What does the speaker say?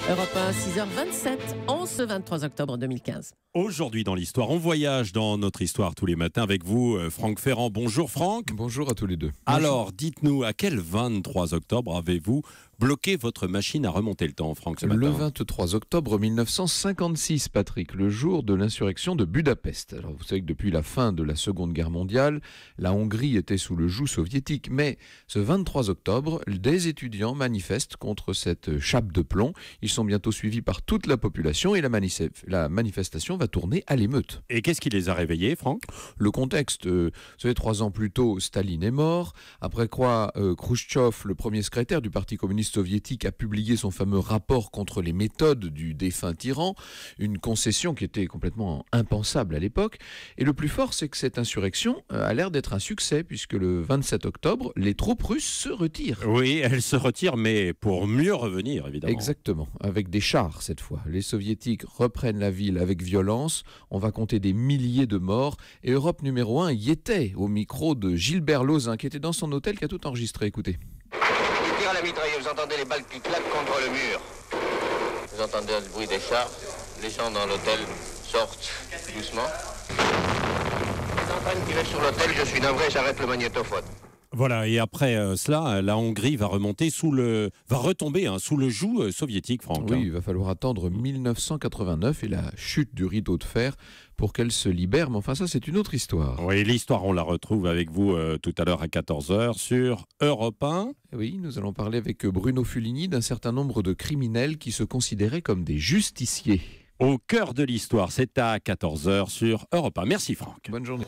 Europe 1, 6h27, en ce 23 octobre 2015. Aujourd'hui dans l'histoire, on voyage dans notre histoire tous les matins avec vous, Franck Ferrand. Bonjour Franck. Bonjour à tous les deux. Alors, dites-nous, à quel 23 octobre avez-vous bloqué votre machine à remonter le temps, Franck, ce matin? Le 23 octobre 1956, Patrick, le jour de l'insurrection de Budapest. Alors, vous savez que depuis la fin de la Seconde Guerre mondiale, la Hongrie était sous le joug soviétique. Mais ce 23 octobre, des étudiants manifestent contre cette chape de plomb. Ils sont bientôt suivis par toute la population et la manifestation va tourner à l'émeute. Et qu'est-ce qui les a réveillés, Franck? Le contexte, vous savez, 3 ans plus tôt, Staline est mort. Après quoi, Khrouchtchev, le premier secrétaire du Parti communiste soviétique, a publié son fameux rapport contre les méthodes du défunt tyran, une concession qui était complètement impensable à l'époque. Et le plus fort, c'est que cette insurrection a l'air d'être un succès, puisque le 27 octobre, les troupes russes se retirent. Oui, elles se retirent, mais pour mieux revenir, évidemment. Exactement, avec des chars cette fois. Les soviétiques reprennent la ville avec violence. On va compter des milliers de morts. Et Europe numéro 1 y était, au micro de Gilbert Lozin, qui était dans son hôtel, qui a tout enregistré. Écoutez. Il tire à la mitrailleuse, vous entendez les balles qui claquent contre le mur. Vous entendez le bruit des chars. Les gens dans l'hôtel sortent doucement. Il est en train de tirer sur l'hôtel, je suis navré, j'arrête le magnétophone. Voilà, et après cela, la Hongrie va retomber sous le joug soviétique, Franck. Oui, il va falloir attendre 1989 et la chute du rideau de fer pour qu'elle se libère. Mais enfin, ça, c'est une autre histoire. Oui, l'histoire, on la retrouve avec vous tout à l'heure à 14h sur Europe 1. Oui, nous allons parler avec Bruno Fuligny d'un certain nombre de criminels qui se considéraient comme des justiciers. Au cœur de l'histoire, c'est à 14h sur Europe 1. Merci, Franck. Bonne journée.